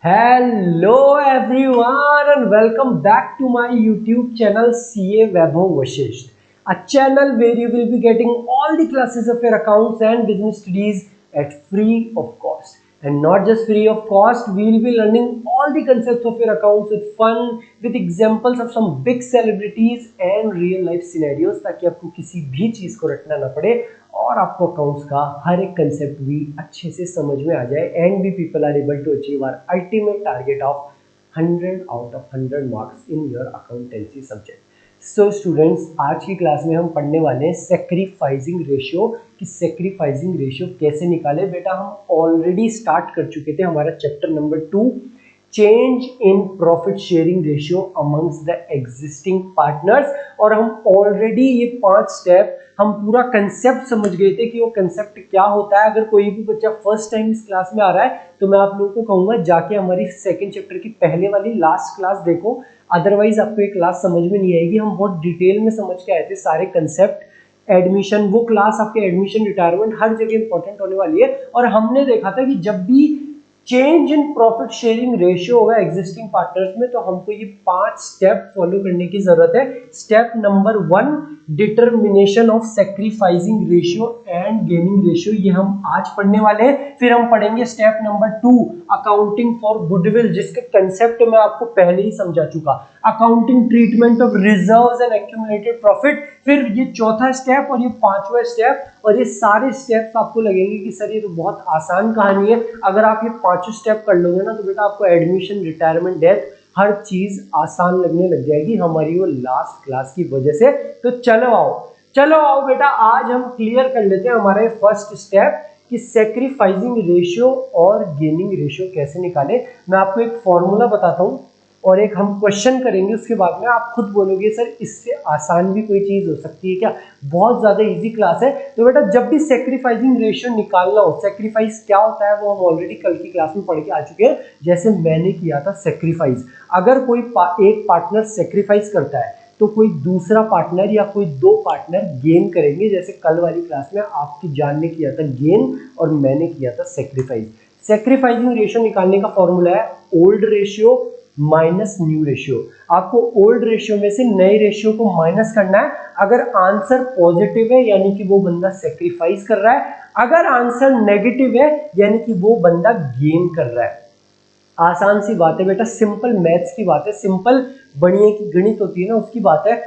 Hello everyone and welcome back to my YouTube channel CA Vaibhav Vashisht, a channel where you will be getting all the classes of your accounts and business studies at free of cost. And not just free of cost, we will be learning all the concepts of your accounts with fun, with examples of some big celebrities and real life scenarios, ताकि आपको किसी भी चीज़ को रटना ना पड़े और आपको अकाउंट्स का हर एक कंसेप्ट भी अच्छे से समझ में आ जाए and we people are able to achieve our ultimate target of 100 out of 100 marks in your accountancy subject. So students, आज की क्लास में हम पढ़ने वाले हैं सैक्रिफाइसिंग रेशियो कि सैक्रिफाइसिंग रेशियो कैसे निकाले। बेटा हम ऑलरेडी स्टार्ट कर चुके थे हमारा chapter number 2, change in profit sharing ratio amongst the existing partners, और हम ऑलरेडी ये 5 स्टेप हम पूरा कंसेप्ट समझ गए थे कि वो कंसेप्ट क्या होता है। अगर कोई भी बच्चा फर्स्ट टाइम इस क्लास में आ रहा है तो मैं आप लोगों को कहूंगा जाके हमारी सेकंड चैप्टर की पहले वाली लास्ट क्लास देखो, अदरवाइज आपको ये क्लास समझ में नहीं आएगी। हम बहुत डिटेल में समझ के आए थे सारे कंसेप्ट, एडमिशन, वो क्लास आपके एडमिशन रिटायरमेंट हर जगह इंपॉर्टेंट होने वाली है। और हमने देखा था कि जब भी change in profit sharing ratio होगा एग्जिस्टिंग पार्टनर्स में तो हमको ये 5 स्टेप फॉलो करने की जरूरत है। Step number 1, determination of sacrificing ratio and gaining ratio, ये हम आज पढ़ने वाले हैं। फिर हम पढ़ेंगे step number 2, accounting for goodwill, जिसके कंसेप्ट मैं आपको पहले ही समझा चुका। Accounting treatment of reserves and accumulated profit, फिर ये चौथा स्टेप और ये 5वां स्टेप। और ये सारे स्टेप्स आपको लगेंगे कि सर ये तो बहुत आसान कहानी है। अगर आप ये 5 स्टेप कर लोगे ना तो बेटा आपको एडमिशन, रिटायरमेंट, डेथ हर चीज आसान लगने लग जाएगी हमारी वो लास्ट क्लास की वजह से। तो चलो आओ बेटा, आज हम क्लियर कर लेते हैं हमारा फर्स्ट स्टेप कि सैक्रिफाइसिंग रेशियो और गेनिंग रेशियो कैसे निकाले। मैं आपको एक फॉर्मूला बताता हूं और एक हम क्वेश्चन करेंगे, उसके बाद में आप खुद बोलोगे सर इससे आसान भी कोई चीज हो सकती है क्या। बहुत ज्यादा इजी क्लास है। तो बेटा जब भी सैक्रिफाइसिंग रेशियो निकालना हो, सैक्रिफाइस क्या होता है वो हम ऑलरेडी कल की क्लास में पढ़ के आ चुके हैं। जैसे मैंने किया था सैक्रिफाइस, अगर कोई एक पार्टनर सैक्रिफाइस करता है तो कोई दूसरा पार्टनर या कोई 2 पार्टनर गेन करेंगे। जैसे कल वाली क्लास में आपकी जान ने किया था गेन और मैंने किया था सैक्रिफाइस। सैक्रिफाइसिंग रेशियो निकालने का फॉर्मूला है old ratio minus new ratio. आपको ओल्ड रेशियो में से नए रेशियो को माइनस करना है। अगर आंसर पॉजिटिव है यानी कि वो बंदा सैक्रिफाइस कर रहा है, अगर आंसर नेगेटिव है यानी कि वो बंदा गेन कर रहा है। आसान सी बात है बेटा, सिंपल मैथ्स की बात है, सिंपल बनिए की गणित होती है ना उसकी बात है।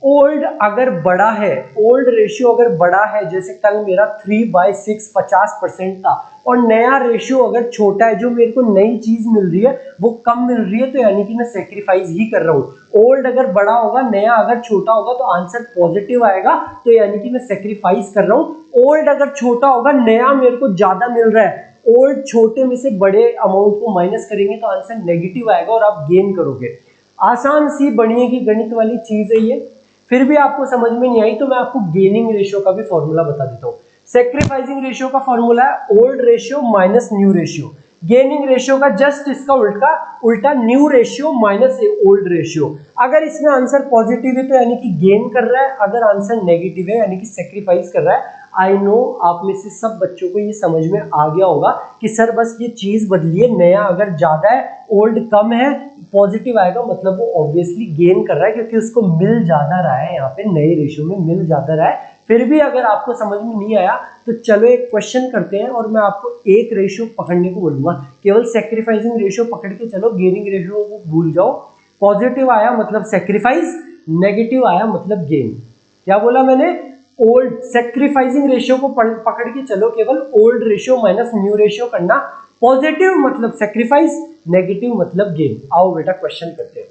ओल्ड अगर बड़ा है, ओल्ड रेशियो अगर बड़ा है, जैसे कल मेरा 3/6 50% था, और नया रेशियो अगर छोटा है, जो मेरे को नई चीज मिल रही है वो कम मिल रही है, तो यानी कि मैं सैक्रिफाइस ही कर रहा हूँ। ओल्ड अगर बड़ा होगा, नया अगर छोटा होगा तो आंसर पॉजिटिव आएगा, तो यानी कि मैं सैक्रिफाइस कर रहा हूँ। ओल्ड अगर छोटा होगा, नया मेरे को ज्यादा मिल रहा है, ओल्ड छोटे में से बड़े अमाउंट को माइनस करेंगे तो आंसर नेगेटिव आएगा और आप गेन करोगे। आसान सी बढ़िए की गणित वाली चीज है ये। फिर भी आपको समझ में नहीं आई तो मैं आपको गेनिंग रेशियो का भी फॉर्मूला बता देता हूँ। सैक्रिफाइसिंग रेशियो का फॉर्मूला है old ratio minus new ratio. Gaining ratio का जस्ट इसका उल्टा new ratio minus old ratio. अगर इसमें आंसर पॉजिटिव है तो यानी कि गेन कर रहा है, अगर आंसर नेगेटिव है यानी कि सैक्रिफाइस कर रहा है। आई नो आप में से सब बच्चों को ये समझ में आ गया होगा कि सर बस ये चीज बदली है, नया अगर ज्यादा है, ओल्ड कम है, पॉजिटिव आएगा, मतलब वो ऑब्वियसली गेन कर रहा है क्योंकि उसको मिल ज्यादा रहा है, यहाँ पे नए रेशियो में मिल ज्यादा रहा है। फिर भी अगर आपको समझ में नहीं आया तो चलो एक क्वेश्चन करते हैं और मैं आपको एक रेशियो पकड़ने को बोलूंगा। केवल सैक्रिफाइसिंग रेशियो पकड़ के चलो, गेनिंग रेशियो को भूल जाओ। पॉजिटिव आया मतलब सैक्रिफाइस, नेगेटिव आया मतलब गेन। क्या बोला मैंने? ओल्ड सैक्रिफाइसिंग रेशियो को पकड़ के चलो, केवल old ratio minus new ratio करना। पॉजिटिव मतलब सैक्रिफाइस, नेगेटिव मतलब गेन। आओ बेटा क्वेश्चन करते हैं।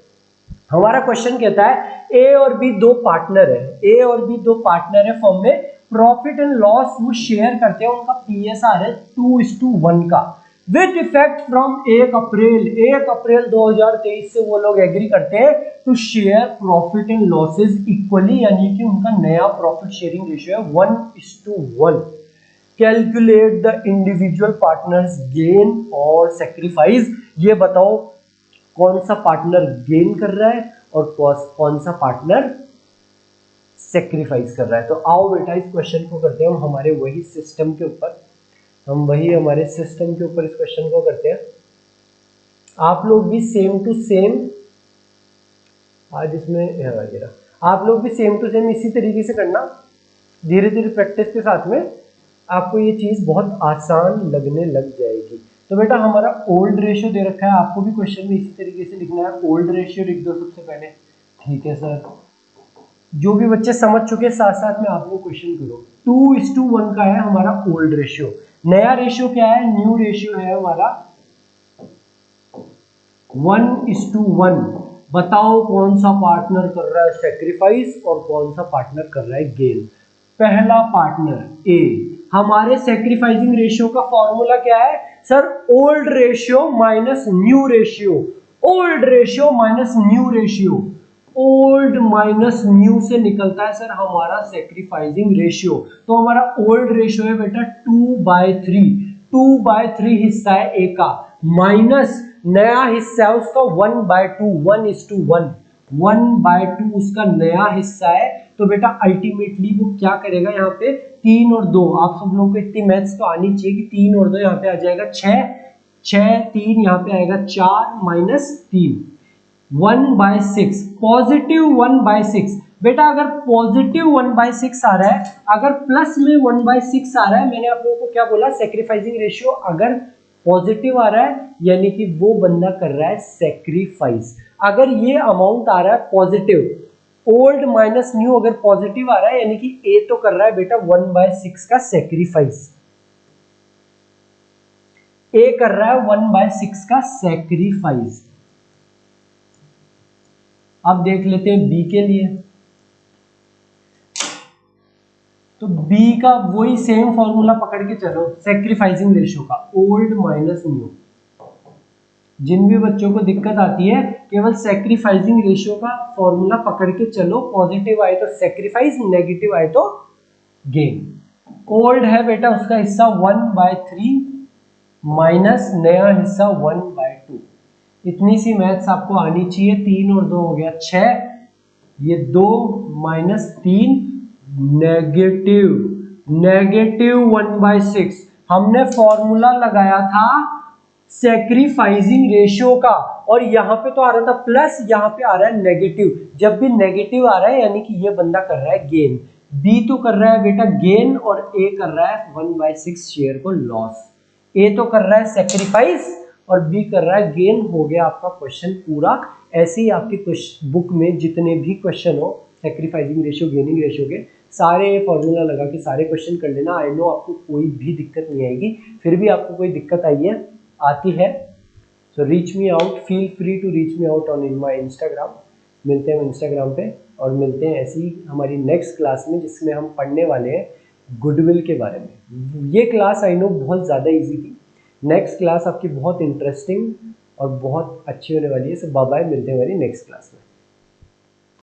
हमारा क्वेश्चन कहता है ए और बी 2 पार्टनर है, ए और बी 2 पार्टनर है फर्म में, प्रॉफिट एंड लॉस वो शेयर करते हैं, उनका पीएसआर है 2:1 का। विद इफेक्ट फ्रॉम 1 अप्रैल 2023 से वो लोग एग्री करते हैं to share profit and losses equally, यानी कि उनका नया प्रॉफिट शेयरिंग रेशियो है 1:1। Calculate the individual partners gain और सैक्रिफाइस। ये बताओ कौन सा पार्टनर गेन कर रहा है और कौन सा पार्टनर सैक्रिफाइस कर रहा है। तो आओ बेटा इस क्वेश्चन को करते हैं हम हमारे वही सिस्टम के ऊपर, इस क्वेश्चन को करते हैं। आप लोग भी सेम टू सेम, आज इसमें आप लोग भी सेम टू सेम इसी तरीके से करना। धीरे धीरे प्रैक्टिस के साथ में आपको ये चीज़ बहुत आसान लगने लग जाएगी। तो बेटा हमारा ओल्ड रेशियो दे रखा है, आपको भी क्वेश्चन में इसी तरीके से लिखना है, ओल्ड रेशियो लिख दो सबसे पहले। ठीक है सर, जो भी बच्चे समझ चुके साथ साथ में आप लोग क्वेश्चन करो। 2:1 का है हमारा ओल्ड रेशियो। नया रेशियो क्या है, न्यू रेशियो है हमारा 1:1। बताओ कौन सा पार्टनर कर रहा है सेक्रीफाइस और कौन सा पार्टनर कर रहा है गेन। पहला पार्टनर ए। हमारे सेक्रीफाइसिंग रेशियो का फॉर्मूला क्या है sir, old ratio minus new ratio. Old ratio minus new ratio, old minus new से निकलता है सर हमारा सेक्रीफाइसिंग रेशियो। तो हमारा ओल्ड रेशियो है बेटा 2/3। 2/3 हिस्सा है ए का, माइनस नया हिस्सा है उसका 1/2, 1:1। 1/2 उसका नया हिस्सा है। तो बेटा अल्टीमेटली वो क्या करेगा, यहाँ पे 3 और 2, आप सब लोग को इतनी मैथ्स तो आनी चाहिए कि 3 और 2 यहाँ पे आ जाएगा 6, 6 3 यहाँ पे आएगा 4 माइनस 3, 1/6, पॉजिटिव 1/6। बेटा अगर पॉजिटिव 1/6 आ रहा है, अगर प्लस में 1/6 आ रहा है, मैंने आप लोगों को क्या बोला, सेक्रीफाइसिंग रेशियो अगर पॉजिटिव आ रहा है यानी कि वो बंदा कर रहा है सेक्रीफाइस। अगर ये अमाउंट आ रहा है पॉजिटिव, ओल्ड माइनस न्यू अगर पॉजिटिव आ रहा है यानी कि ए तो कर रहा है बेटा 1/6 का सेक्रीफाइस। ए कर रहा है 1/6 का सेक्रीफाइस। अब देख लेते हैं बी के लिए। तो बी का वही सेम फॉर्मूला पकड़ के चलो सेक्रीफाइसिंग रेशियो का, ओल्ड माइनस न्यू। जिन भी बच्चों को दिक्कत आती है केवल सेक्रीफाइसिंग रेशियो का फॉर्मूला पकड़ के चलो, पॉजिटिव आए तो सेक्रीफाइस, नेगेटिव आए तो गेन। ओल्ड है बेटा उसका हिस्सा 1/3 माइनस नया हिस्सा 1/2। इतनी सी मैथ्स आपको आनी चाहिए। 3 और 2 हो गया 6, ये 2 माइनस 3 नेगेटिव, नेगेटिव 1/6। हमने फॉर्मूला लगाया था सेक्रीफाइसिंग रेशियो का और यहाँ पे तो आ रहा था प्लस, यहाँ पे आ रहा है नेगेटिव। जब भी नेगेटिव आ रहा है यानी कि ये बंदा कर रहा है गेन। बी तो कर रहा है बेटा गेन और ए कर रहा है 1/6 शेयर को लॉस। ए तो कर रहा है सेक्रीफाइस और बी कर रहा है गेन। हो गया आपका क्वेश्चन पूरा। ऐसे ही आपकी बुक में जितने भी क्वेश्चन हो सेक्रीफाइसिंग रेशियो, गेनिंग रेशियो के, सारे फॉर्मूला लगा के सारे क्वेश्चन कर लेना। आई नो आपको कोई भी दिक्कत नहीं आएगी। फिर भी आपको कोई दिक्कत आई है, आती है, so reach me out, feel free to reach me out on my Instagram. मिलते हैं हम इंस्टाग्राम पे और मिलते हैं ऐसी हमारी नेक्स्ट क्लास में जिसमें हम पढ़ने वाले हैं गुडविल के बारे में। ये क्लास आई नो बहुत ज़्यादा इजी थी। नेक्स्ट क्लास आपकी बहुत इंटरेस्टिंग और बहुत अच्छी होने वाली है। सो बाय बाय, मिलते हैं हमारी नेक्स्ट क्लास में।